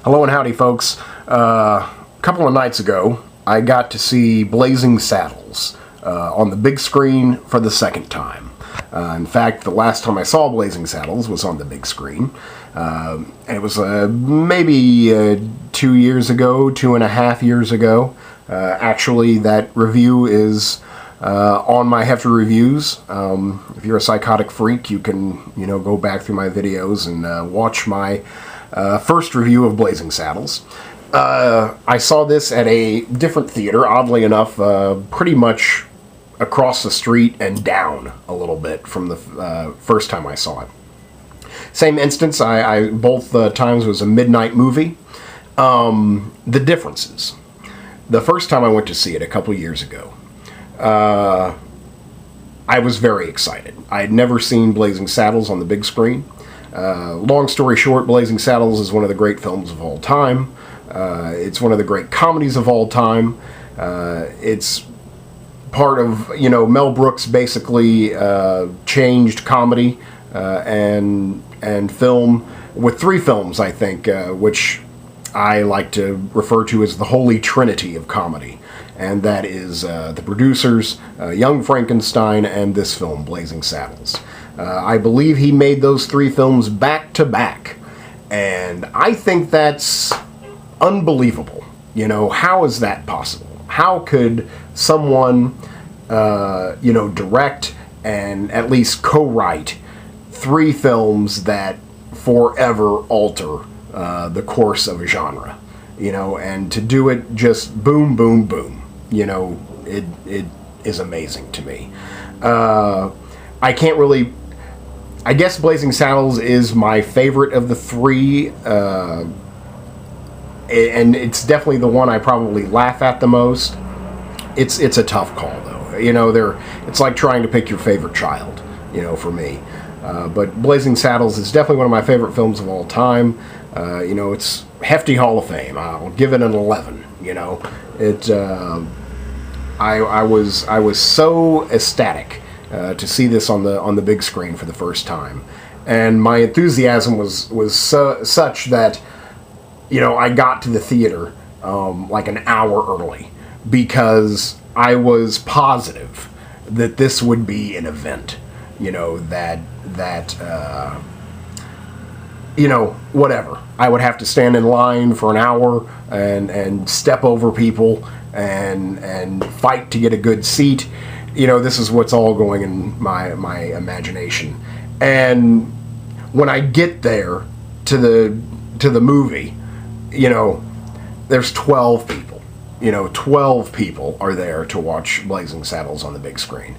Hello and howdy, folks. A couple of nights ago, I got to see Blazing Saddles on the big screen for the second time. In fact, the last time I saw Blazing Saddles was on the big screen. And it was maybe 2 years ago, 2.5 years ago. Actually, that review is on my Hefty Reviews. If you're a psychotic freak, you can, go back through my videos and watch my first review of Blazing Saddles. I saw this at a different theater, oddly enough, pretty much across the street and down a little bit from the first time I saw it. Same instance, both times was a midnight movie. The differences. The first time I went to see it a couple years ago, I was very excited. I had never seen Blazing Saddles on the big screen. Long story short, Blazing Saddles is one of the great films of all time. It's one of the great comedies of all time. It's part of, Mel Brooks basically changed comedy and film with 3 films, I think, which I like to refer to as the Holy Trinity of comedy. And that is The Producers, Young Frankenstein, and this film, Blazing Saddles. I believe he made those 3 films back to back. And I think that's unbelievable. How is that possible? How could someone, direct and at least co-write 3 films that forever alter the course of a genre? And to do it just boom, boom, boom. It is amazing to me. I guess Blazing Saddles is my favorite of the 3, and it's definitely the one I probably laugh at the most. It's a tough call, though. It's like trying to pick your favorite child, for me. But Blazing Saddles is definitely one of my favorite films of all time. It's Hefty Hall of Fame. I'll give it an 11. I was so ecstatic to see this on the big screen for the first time, and my enthusiasm was such that I got to the theater like an hour early because I was positive that this would be an event. Whatever. I would have to stand in line for an hour and step over people and fight to get a good seat. This is what's all going in my imagination. And when I get there to the movie, there's 12 people. 12 people are there to watch Blazing Saddles on the big screen.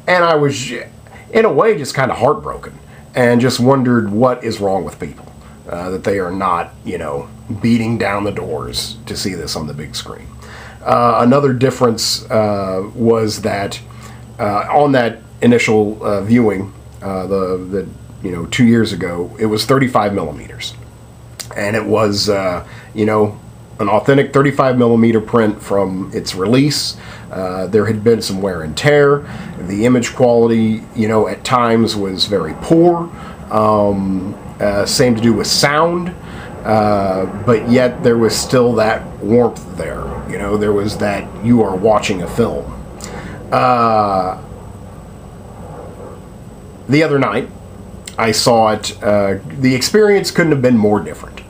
And I was, in a way, just kind of heartbroken and just wondered what is wrong with people. That they are not, beating down the doors to see this on the big screen. Another difference was that on that initial viewing, 2 years ago, it was 35 millimeters. And it was, an authentic 35 millimeter print from its release. There had been some wear and tear. The image quality, at times was very poor. Same to do with sound, but yet there was still that warmth there. There was that you are watching a film. The other night, I saw it. The experience couldn't have been more different.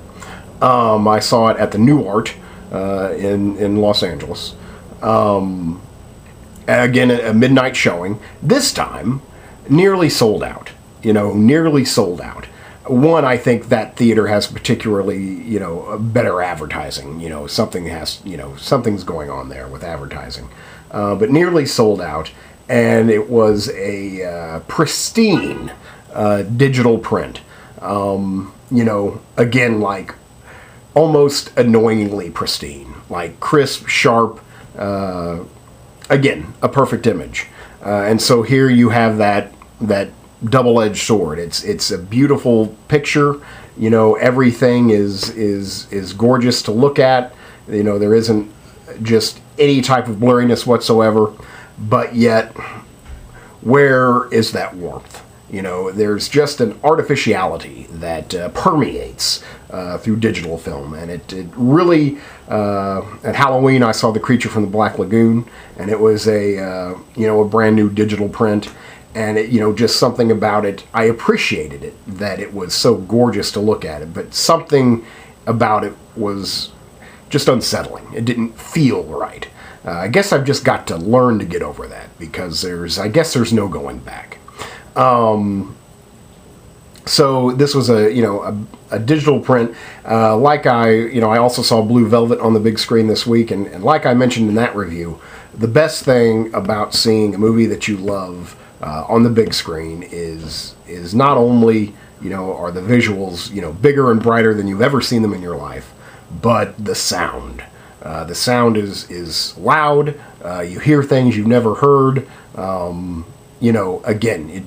I saw it at the New Art in Los Angeles. Again, a midnight showing. This time, nearly sold out. Nearly sold out. One, I think that theater has particularly, better advertising. Something's going on there with advertising. But nearly sold out, and it was a pristine digital print. Again, like almost annoyingly pristine, like crisp, sharp. Again, a perfect image. And so here you have that double-edged sword. It's a beautiful picture. Everything is gorgeous to look at. There isn't just any type of blurriness whatsoever. But yet, where is that warmth? There's just an artificiality that permeates through digital film. And it really, at Halloween, I saw The Creature from the Black Lagoon, and it was a brand new digital print. And it, just something about it, I appreciated it, that it was so gorgeous to look at it, but something about it was just unsettling. It didn't feel right. I guess I've just got to learn to get over that, because I guess there's no going back. So this was a digital print. Like I also saw Blue Velvet on the big screen this week, and like I mentioned in that review, the best thing about seeing a movie that you love on the big screen is not only are the visuals bigger and brighter than you've ever seen them in your life, but the sound. The sound is loud. You hear things you've never heard. Again,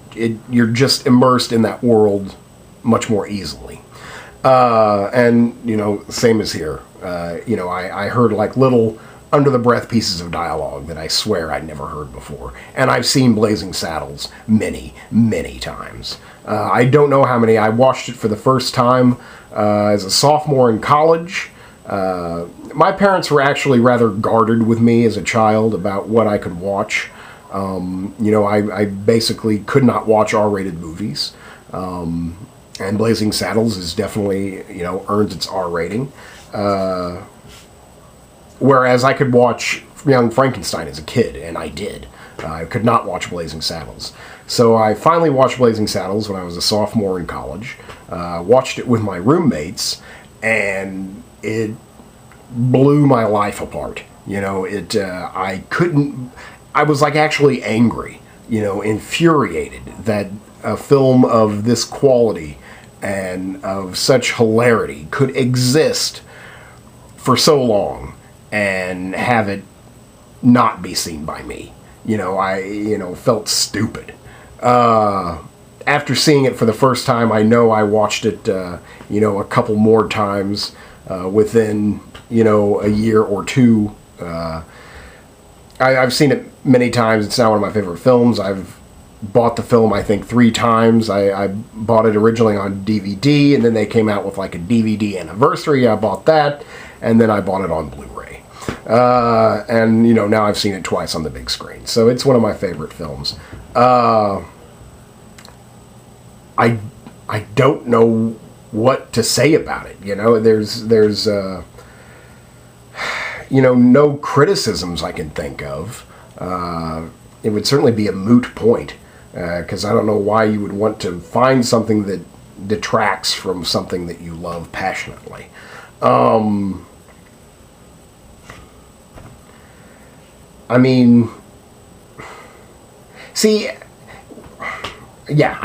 you're just immersed in that world much more easily. And same as here. I heard like little under-the-breath pieces of dialogue that I swear I'd never heard before. And I've seen Blazing Saddles many, many times. I don't know how many. I watched it for the first time as a sophomore in college. My parents were actually rather guarded with me as a child about what I could watch. I basically could not watch R-rated movies. And Blazing Saddles is definitely, earns its R rating. Whereas I could watch Young Frankenstein as a kid, and I did. I could not watch Blazing Saddles. So I finally watched Blazing Saddles when I was a sophomore in college. Watched it with my roommates, and it blew my life apart. I was like actually angry, infuriated that a film of this quality and of such hilarity could exist for so long and have it not be seen by me. I felt stupid. After seeing it for the first time, I know I watched it, a couple more times within, a year or two. I've seen it many times. It's now one of my favorite films. I've bought the film, I think, 3 times. I bought it originally on DVD, and then they came out with like a DVD anniversary. I bought that, and then I bought it on Blu-ray. And now I've seen it twice on the big screen. So it's one of my favorite films. I don't know what to say about it. There's no criticisms I can think of. It would certainly be a moot point, because I don't know why you would want to find something that detracts from something that you love passionately. I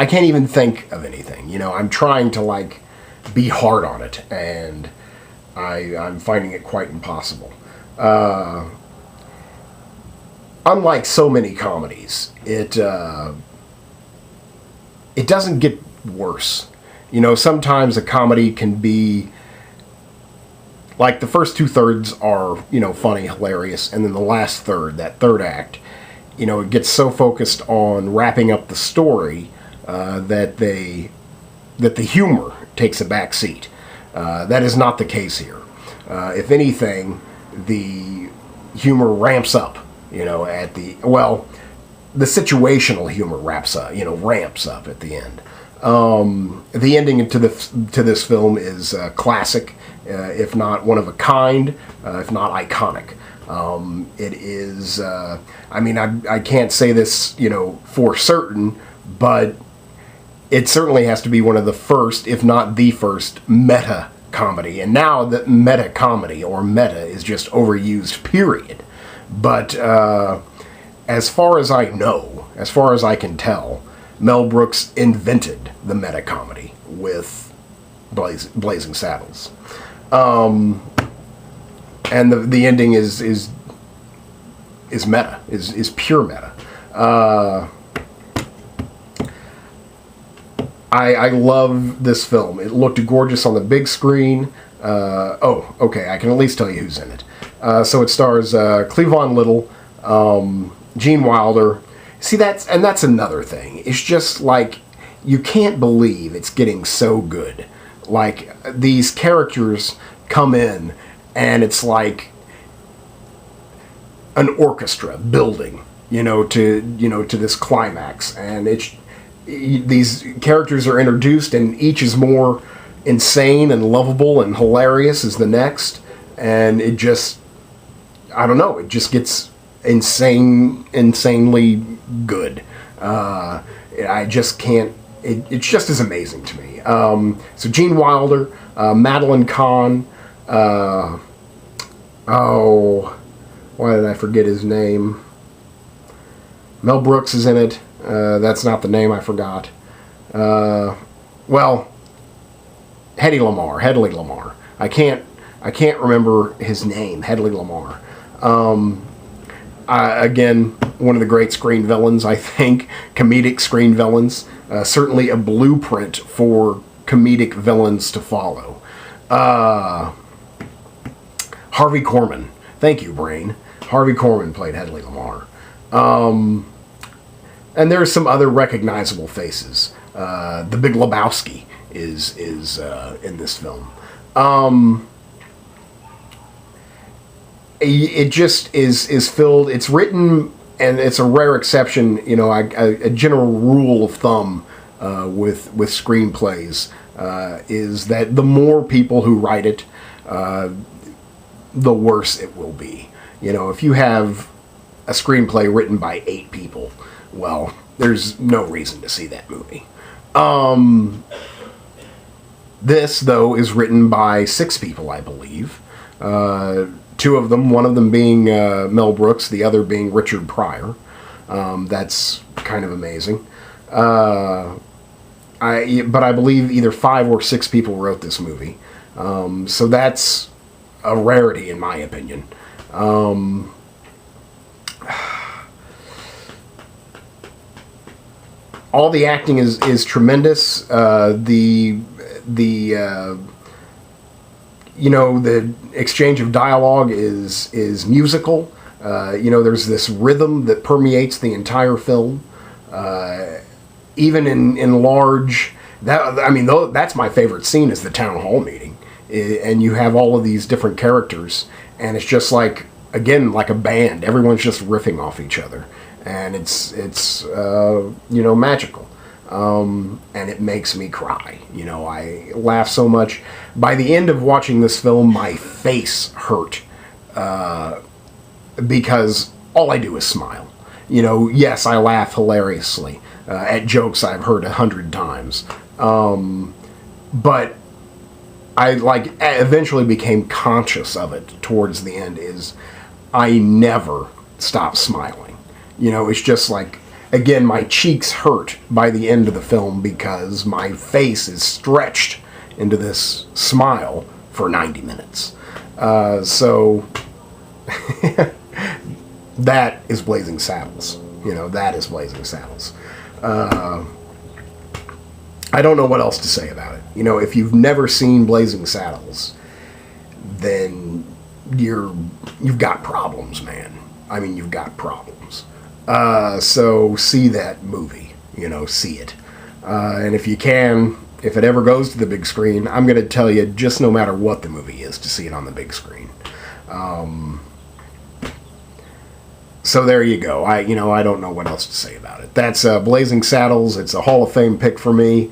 can't even think of anything. I'm trying to be hard on it, and I'm finding it quite impossible. Unlike so many comedies, it doesn't get worse. Sometimes a comedy can be like the first 2/3 are, funny, hilarious, and then the last third, that third act, it gets so focused on wrapping up the story that the humor takes a back seat. That is not the case here. If anything, the humor ramps up, the situational humor ramps up at the end. The ending to this film is classic, if not one of a kind, if not iconic. It is, I can't say this, for certain, but it certainly has to be one of the first, if not the first, meta comedy. And now that meta comedy, or meta, is just overused, period. But as far as I know, as far as I can tell, Mel Brooks invented the meta comedy with Blazing Saddles. And the ending is meta, is pure meta. I love this film. It looked gorgeous on the big screen. Okay, I can at least tell you who's in it. So it stars Cleavon Little, Gene Wilder. See, that's another thing. It's just like, you can't believe it's getting so good. Like, these characters come in, and it's like an orchestra building, to this climax, and these characters are introduced, and each is more insane and lovable and hilarious as the next, and it just, I don't know, it just gets insanely good. I just can't. It just is amazing to me. So Gene Wilder, Madeline Kahn. Why did I forget his name? Mel Brooks is in it. That's not the name I forgot. Well, Hedley Lamar. I can't remember his name. Hedley Lamar. Again, one of the great screen villains, I think. Comedic screen villains. Certainly a blueprint for comedic villains to follow. Harvey Korman. Thank you, Brain. Harvey Korman played Hedley Lamar. And there's some other recognizable faces. The Big Lebowski is in this film. It just is filled. It's written, and it's a rare exception. A general rule of thumb with screenplays is that the more people who write it, the worse it will be. If you have a screenplay written by 8 people, well, there's no reason to see that movie. This, though, is written by 6 people, I believe. 2 of them, one of them being Mel Brooks, the other being Richard Pryor. That's kind of amazing. But I believe either 5 or 6 people wrote this movie. So that's a rarity, in my opinion. All the acting is tremendous. The exchange of dialogue is musical. There's this rhythm that permeates the entire film. Even in large, that's my favorite scene, is the town hall meeting, and you have all of these different characters, and it's just like a band. Everyone's just riffing off each other, and it's magical. And it makes me cry. I laugh so much. By the end of watching this film, my face hurt, because all I do is smile. Yes, I laugh hilariously at jokes I've heard 100 times. But I eventually became conscious of it towards the end. Is I never stop smiling. It's just like, again, my cheeks hurt by the end of the film because my face is stretched into this smile for 90 minutes. So that is Blazing Saddles. That is Blazing Saddles. I don't know what else to say about it. If you've never seen Blazing Saddles, then you've got problems, man. I mean, you've got problems. So see that movie, see it. And if you can, if it ever goes to the big screen, I'm going to tell you, just no matter what the movie is, to see it on the big screen. So there you go. I don't know what else to say about it. That's Blazing Saddles. It's a Hall of Fame pick for me.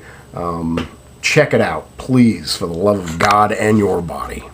Check it out, please, for the love of God and your body.